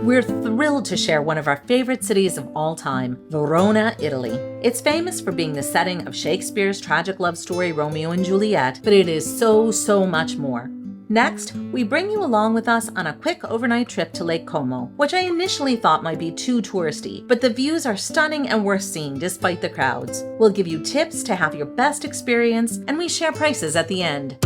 We're thrilled to share one of our favorite cities of all time, Verona, Italy. It's famous for being the setting of Shakespeare's tragic love story Romeo and Juliet, but it is so much more. Next, we bring you along with us on a quick overnight trip to Lake Como, which I initially thought might be too touristy, but the views are stunning and worth seeing despite the crowds. We'll give you tips to have your best experience, and we share prices at the end.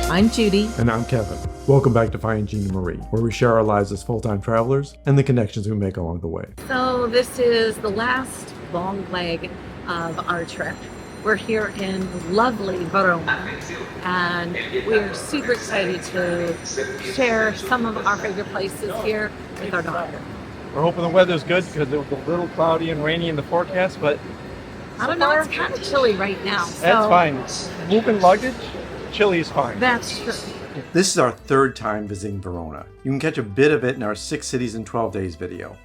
I'm Judy. And I'm Kevin. Welcome back to Finding Gina Marie, where we share our lives as full-time travelers and the connections we make along the way. So this is the last long leg of our trip. We're here in lovely Verona, and we're super excited to share some of our favorite places here with our daughter. We're hoping the weather's good because it was a little cloudy and rainy in the forecast, but I don't know, it's kind of chilly right now. So that's fine. Moving luggage, chilly is fine. That's true. This is our third time visiting Verona. You can catch a bit of it in our 6 Cities in 12 Days video.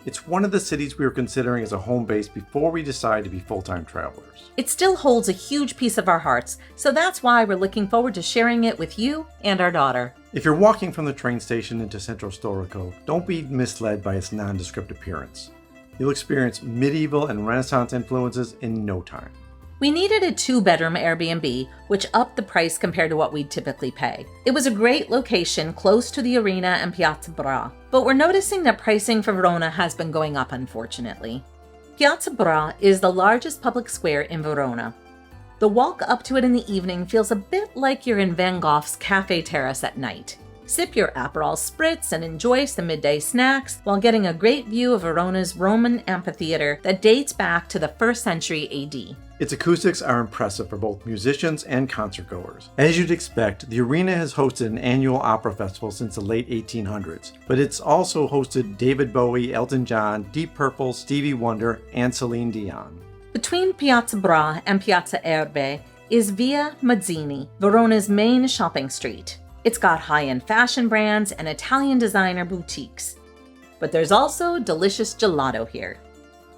It's one of the cities we were considering as a home base before we decided to be full-time travelers. It still holds a huge piece of our hearts, so that's why we're looking forward to sharing it with you and our daughter. If you're walking from the train station into Central Storico, don't be misled by its nondescript appearance. You'll experience medieval and Renaissance influences in no time. We needed a 2-bedroom Airbnb, which upped the price compared to what we'd typically pay. It was a great location close to the arena and Piazza Bra, but we're noticing that pricing for Verona has been going up, unfortunately. Piazza Bra is the largest public square in Verona. The walk up to it in the evening feels a bit like you're in Van Gogh's Café Terrace at night. Sip your Aperol Spritz and enjoy some midday snacks while getting a great view of Verona's Roman amphitheater that dates back to the 1st century AD. Its acoustics are impressive for both musicians and concertgoers. As you'd expect, the arena has hosted an annual opera festival since the late 1800s, but it's also hosted David Bowie, Elton John, Deep Purple, Stevie Wonder, and Celine Dion. Between Piazza Bra and Piazza Erbe is Via Mazzini, Verona's main shopping street. It's got high-end fashion brands and Italian designer boutiques. But there's also delicious gelato here.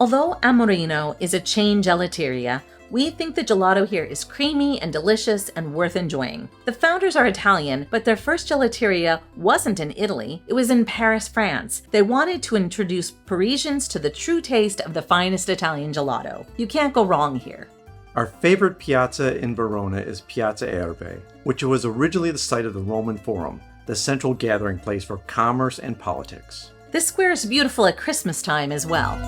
Although Amorino is a chain gelateria, we think the gelato here is creamy and delicious and worth enjoying. The founders are Italian, but their first gelateria wasn't in Italy, it was in Paris, France. They wanted to introduce Parisians to the true taste of the finest Italian gelato. You can't go wrong here. Our favorite piazza in Verona is Piazza Erbe, which was originally the site of the Roman Forum, the central gathering place for commerce and politics. This square is beautiful at Christmas time as well.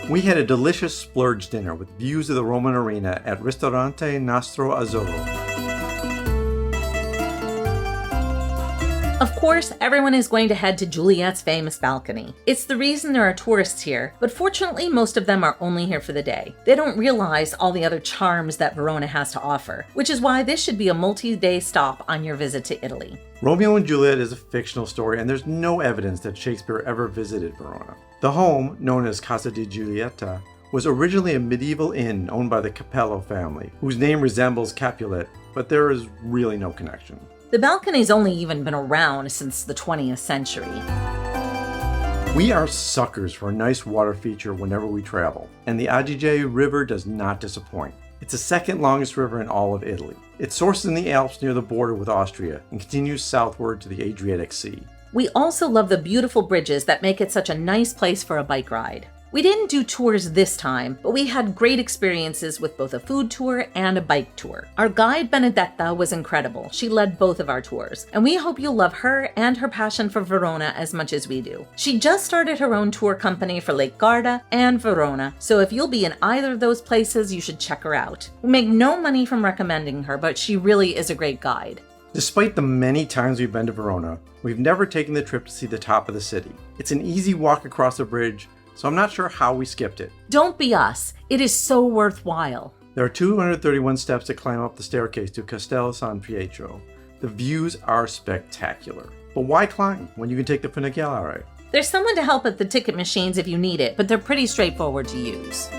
We had a delicious splurge dinner with views of the Roman arena at Ristorante Nastro Azzurro. Of course, everyone is going to head to Juliet's famous balcony. It's the reason there are tourists here, but fortunately most of them are only here for the day. They don't realize all the other charms that Verona has to offer, which is why this should be a multi-day stop on your visit to Italy. Romeo and Juliet is a fictional story, and there's no evidence that Shakespeare ever visited Verona. The home, known as Casa di Giulietta, was originally a medieval inn owned by the Capello family, whose name resembles Capulet, but there is really no connection. The balcony's only even been around since the 20th century. We are suckers for a nice water feature whenever we travel, and the Adige River does not disappoint. It's the second longest river in all of Italy. It sources in the Alps near the border with Austria and continues southward to the Adriatic Sea. We also love the beautiful bridges that make it such a nice place for a bike ride. We didn't do tours this time, but we had great experiences with both a food tour and a bike tour. Our guide Benedetta was incredible. She led both of our tours, and we hope you'll love her and her passion for Verona as much as we do. She just started her own tour company for Lake Garda and Verona, so if you'll be in either of those places, you should check her out. We make no money from recommending her, but she really is a great guide. Despite the many times we've been to Verona, we've never taken the trip to see the top of the city. It's an easy walk across the bridge, so I'm not sure how we skipped it. Don't be us. It is so worthwhile. There are 231 steps to climb up the staircase to Castel San Pietro. The views are spectacular. But why climb when you can take the funiculare? There's someone to help at the ticket machines if you need it, but they're pretty straightforward to use.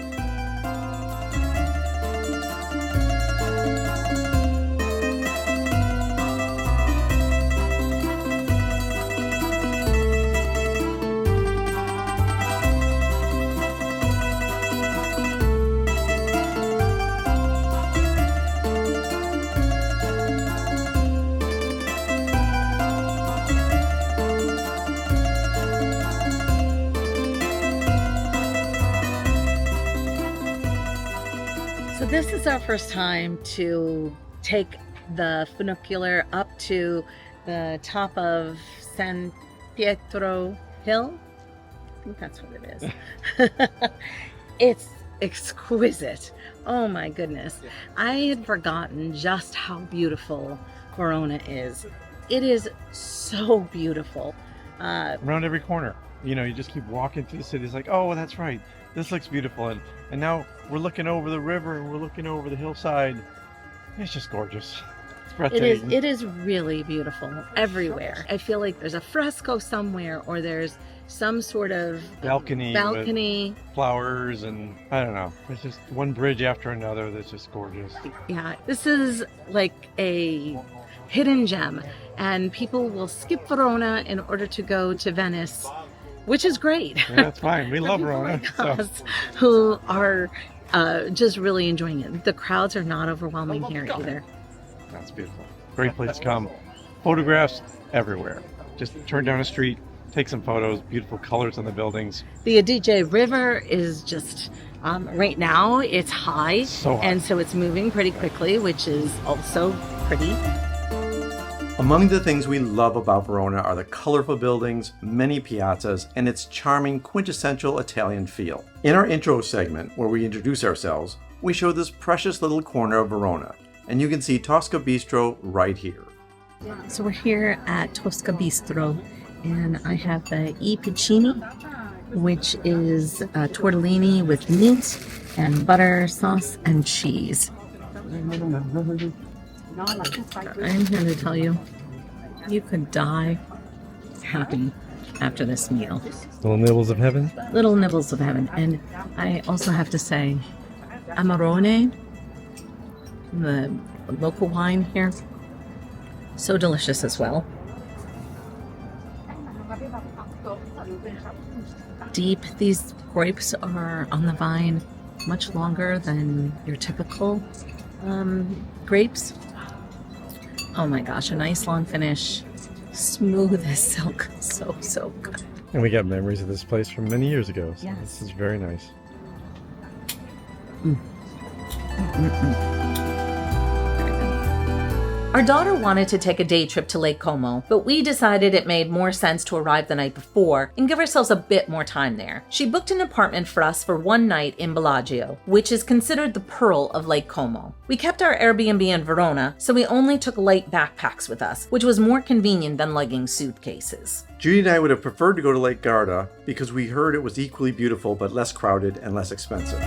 This is our first time to take the funicular up to the top of San Pietro Hill. I think that's what it is. It's exquisite. Oh my goodness. I had forgotten just how beautiful Verona is. It is so beautiful. Around every corner. You know, you just keep walking through the city. It's like, oh, that's right. This looks beautiful. And now we're looking over the river and we're looking over the hillside. It's just gorgeous. It's breathtaking. It is really beautiful everywhere. I feel like there's a fresco somewhere, or there's some sort of balcony with flowers, and I don't know. It's just one bridge after another that's just gorgeous. Yeah, this is like a hidden gem, and people will skip Verona in order to go to Venice, which is great. Yeah, that's fine. We love Verona. Us who are just really enjoying it. The crowds are not overwhelming here either. That's beautiful. Great place to come. Photographs everywhere. Just turn down a street, take some photos, beautiful colors on the buildings. The Adige River is just, right now it's high, and so it's moving pretty quickly, which is also pretty. Among the things we love about Verona are the colorful buildings, many piazzas, and its charming quintessential Italian feel. In our intro segment, where we introduce ourselves, we show this precious little corner of Verona, and you can see Tosca Bistro right here. So we're here at Tosca Bistro, and I have the Ep.113, which is tortellini with meat and butter, sauce, and cheese. I'm here to tell you, you could die happy after this meal. Little nibbles of heaven. Little nibbles of heaven. And I also have to say, Amarone, the local wine here, so delicious as well. Deep. These grapes are on the vine much longer than your typical grapes. Oh my gosh, a nice long finish. Smooth as silk. So good. And we got memories of this place from many years ago. So Yes. This is very nice. Our daughter wanted to take a day trip to Lake Como, but we decided it made more sense to arrive the night before and give ourselves a bit more time there. She booked an apartment for us for one night in Bellagio, which is considered the pearl of Lake Como. We kept our Airbnb in Verona, so we only took light backpacks with us, which was more convenient than lugging suitcases. Judy and I would have preferred to go to Lake Garda because we heard it was equally beautiful but less crowded and less expensive.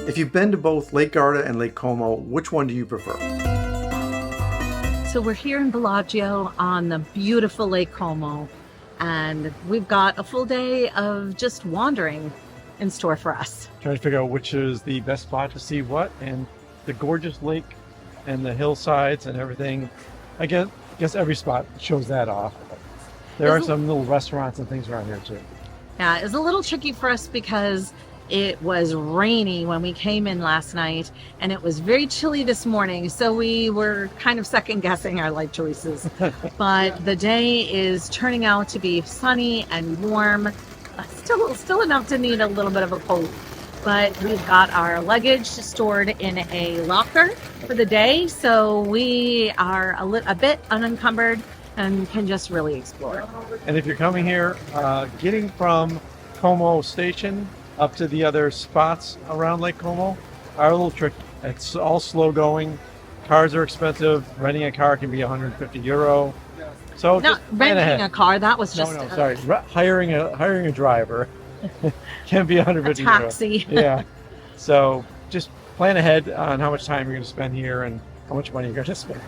If you've been to both Lake Garda and Lake Como, which one do you prefer? So we're here in Bellagio on the beautiful Lake Como, and we've got a full day of just wandering in store for us. Trying to figure out which is the best spot to see what, and the gorgeous lake and the hillsides and everything. I guess every spot shows that off. There are some little restaurants and things around here too. Yeah, it's a little tricky for us because it was rainy when we came in last night, and it was very chilly this morning, so we were kind of second guessing our life choices. But the day is turning out to be sunny and warm, still enough to need a little bit of a coat. But we've got our luggage stored in a locker for the day, so we are a bit unencumbered and can just really explore. And if you're coming here, getting from Como Station up to the other spots around Lake Como are a little tricky. It's all slow going. Cars are expensive. Renting a car can be €150. So Not renting a car, that was just sorry. Hiring a driver can be €150. a taxi. Yeah. So just plan ahead on how much time you're going to spend here and how much money you're going to spend.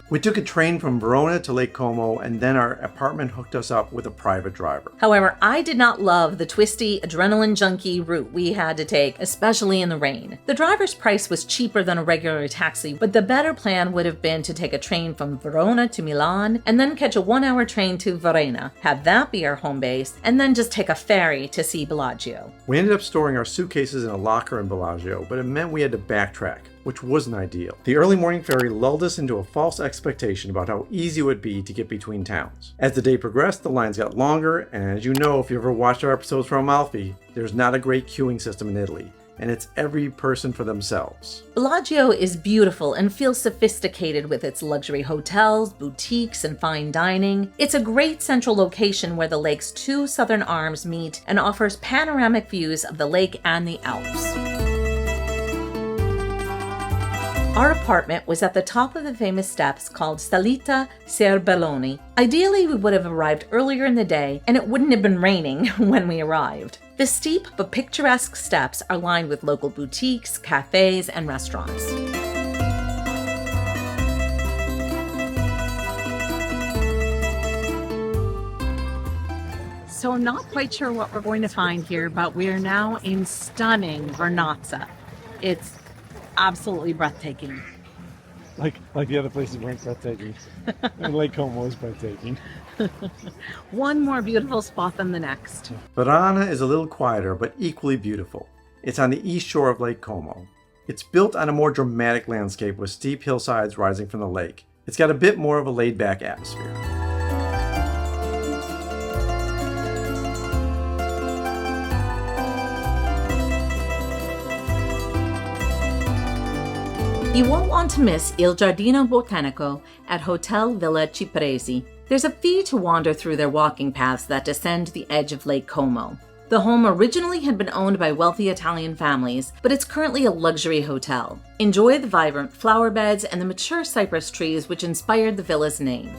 We took a train from Verona to Lake Como, and then our apartment hooked us up with a private driver. However, I did not love the twisty, adrenaline junkie route we had to take, especially in the rain. The driver's price was cheaper than a regular taxi, but the better plan would have been to take a train from Verona to Milan, and then catch a 1-hour train to Varenna, have that be our home base, and then just take a ferry to see Bellagio. We ended up storing our suitcases in a locker in Bellagio, but it meant we had to backtrack, which wasn't ideal. The early morning ferry lulled us into a false expectation about how easy it would be to get between towns. As the day progressed, the lines got longer, and as you know if you ever watched our episodes from Amalfi, there's not a great queuing system in Italy, and it's every person for themselves. Bellagio is beautiful and feels sophisticated with its luxury hotels, boutiques, and fine dining. It's a great central location where the lake's two southern arms meet and offers panoramic views of the lake and the Alps. Our apartment was at the top of the famous steps called Salita Serbelloni. Ideally, we would have arrived earlier in the day, and it wouldn't have been raining when we arrived. The steep but picturesque steps are lined with local boutiques, cafes, and restaurants. So I'm not quite sure what we're going to find here, but we are now in stunning Vernazza. It's absolutely breathtaking. Like the other places weren't breathtaking. And Lake Como was breathtaking. One more beautiful spot than the next. Verona is a little quieter, but equally beautiful. It's on the east shore of Lake Como. It's built on a more dramatic landscape with steep hillsides rising from the lake. It's got a bit more of a laid-back atmosphere. You won't want to miss Il Giardino Botanico at Hotel Villa Cipresi. There's a fee to wander through their walking paths that descend the edge of Lake Como. The home originally had been owned by wealthy Italian families, but it's currently a luxury hotel. Enjoy the vibrant flower beds and the mature cypress trees which inspired the villa's name.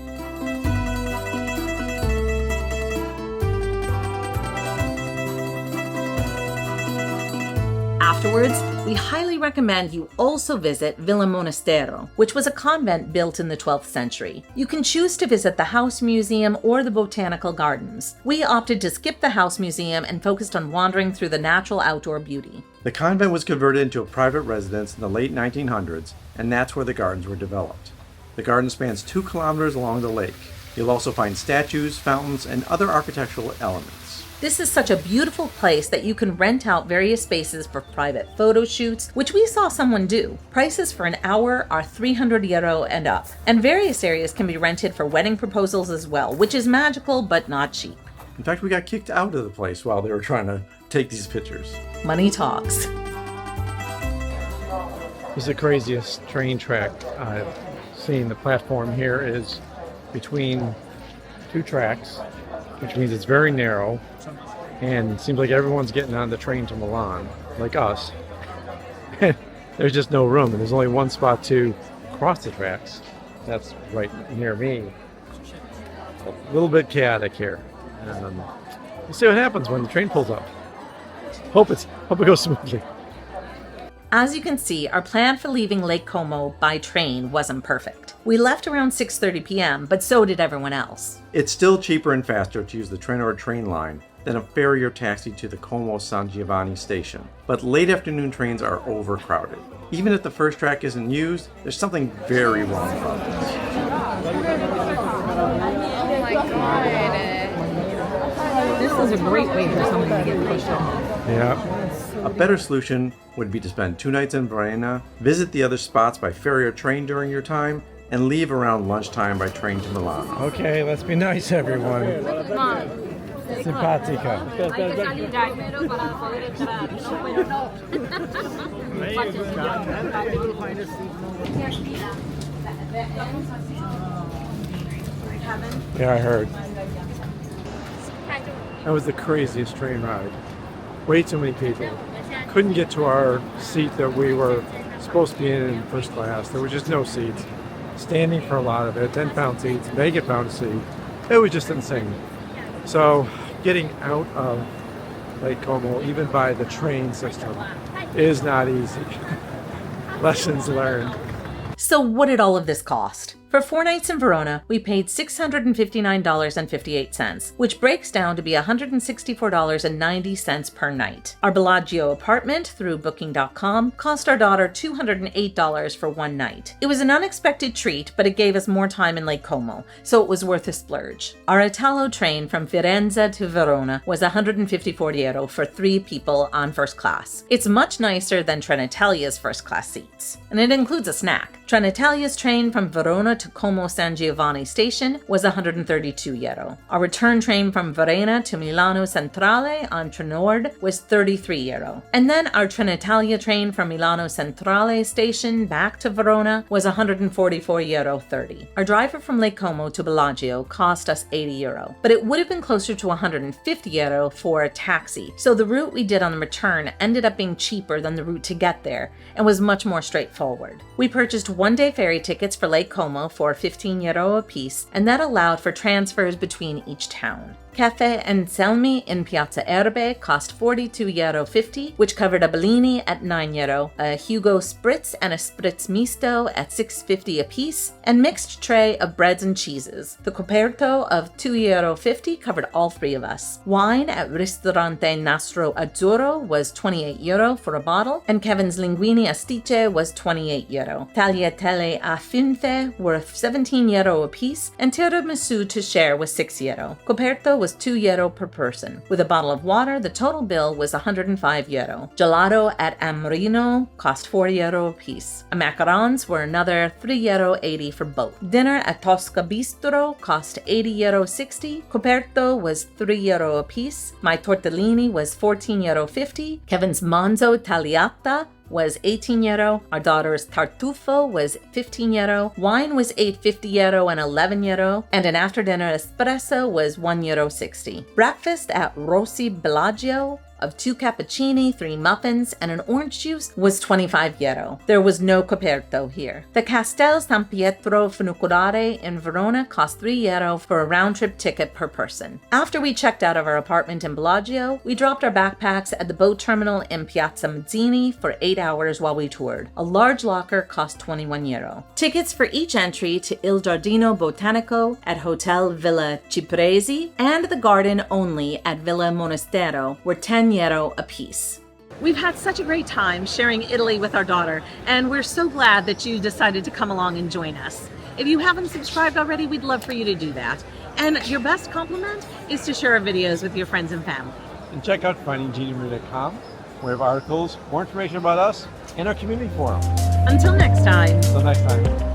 Afterwards, we highly recommend you also visit Villa Monastero, which was a convent built in the 12th century. You can choose to visit the House Museum or the Botanical Gardens. We opted to skip the House Museum and focused on wandering through the natural outdoor beauty. The convent was converted into a private residence in the late 1900s, and that's where the gardens were developed. The garden spans 2 kilometers along the lake. You'll also find statues, fountains, and other architectural elements. This is such a beautiful place that you can rent out various spaces for private photo shoots, which we saw someone do. Prices for an hour are €300 and up, and various areas can be rented for wedding proposals as well, which is magical but not cheap. In fact, we got kicked out of the place while they were trying to take these pictures. Money talks. This is the craziest train track I've seen. The platform here is between 2 tracks, which means it's very narrow, and it seems like everyone's getting on the train to Milan, like us. There's just no room, and there's only one spot to cross the tracks. That's right near me. A little bit chaotic here. We'll see what happens when the train pulls up. Hope it goes smoothly. As you can see, our plan for leaving Lake Como by train wasn't perfect. We left around 6:30 p.m., but so did everyone else. It's still cheaper and faster to use the Trenord train line than a ferry or taxi to the Como San Giovanni station. But late afternoon trains are overcrowded. Even if the first track isn't used, there's something very wrong about this. Oh my god. This is a great way for someone to get pushed off. Yeah. A better solution would be to spend 2 nights in Varenna, visit the other spots by ferry or train during your time, and leave around lunchtime by train to Milan. Okay, let's be nice, everyone. Simpatica. Yeah, I heard. That was the craziest train ride. Way too many people. Couldn't get to our seat that we were supposed to be in first class. There were just no seats. Standing for a lot of it, then found seats, Megan found a seat. It was just insane. So getting out of Lake Como, even by the train system, is not easy. Lessons learned. So what did all of this cost? For 4 nights in Verona, we paid $659.58, which breaks down to be $164.90 per night. Our Bellagio apartment through Booking.com cost our daughter $208 for 1 night. It was an unexpected treat, but it gave us more time in Lake Como, so it was worth a splurge. Our Italo train from Firenze to Verona was €154 for 3 people on first class. It's much nicer than Trenitalia's first class seats, and it includes a snack. Trenitalia's train from Verona to Como San Giovanni station was 132 euro. Our return train from Varenna to Milano Centrale on Trenord was 33 euro. And then our Trenitalia train from Milano Centrale station back to Verona was 144 euro 30. Our driver from Lake Como to Bellagio cost us 80 euro, but it would have been closer to 150 euro for a taxi. So the route we did on the return ended up being cheaper than the route to get there and was much more straightforward. We purchased one-day ferry tickets for Lake Como for 15 euro a piece, and that allowed for transfers between each town. Caffè Anselmi in Piazza Erbe cost 42 euro 50, which covered a Bellini at 9 euro, a Hugo Spritz and a Spritz Misto at 6.50 a piece, and mixed tray of breads and cheeses. The coperto of 2 euro 50 covered all three of us. Wine at Ristorante Nastro Azzurro was 28 euro for a bottle, and Kevin's Linguini Astice was 28 euro. Tagliatelle a finfe were 17 euro a piece, and tiramisu to share was 6 euro. Coperto was 2 euro per person. With a bottle of water, the total bill was 105 euro. Gelato at Amrino cost 4 euro a piece. Macarons were another 3 euro 80 for both. Dinner at Tosca Bistro cost 80 euro 60. Coperto was 3 euro a piece. My tortellini was 14 euro 50. Kevin's Manzo Tagliata was 18 euro. Our daughter's tartufo was 15 euro. Wine was 8.50 euro and 11 euro. And an after-dinner espresso was 1 euro 60. Breakfast at Rossi Bellagio of 2 cappuccini, 3 muffins, and an orange juice was 25 euro. There was no coperto here. The Castel San Pietro Funicolare in Verona cost 3 euro for a round-trip ticket per person. After we checked out of our apartment in Bellagio, we dropped our backpacks at the boat terminal in Piazza Mazzini for 8 hours while we toured. A large locker cost 21 euro. Tickets for each entry to Il Giardino Botanico at Hotel Villa Cipresi and the garden only at Villa Monastero were 10 euro a piece. We've had such a great time sharing Italy with our daughter, and we're so glad that you decided to come along and join us. If you haven't subscribed already, we'd love for you to do that. And your best compliment is to share our videos with your friends and family. And check out findingginaMarie.com, where we have articles, more information about us, and our community forum. Until next time. Until next time.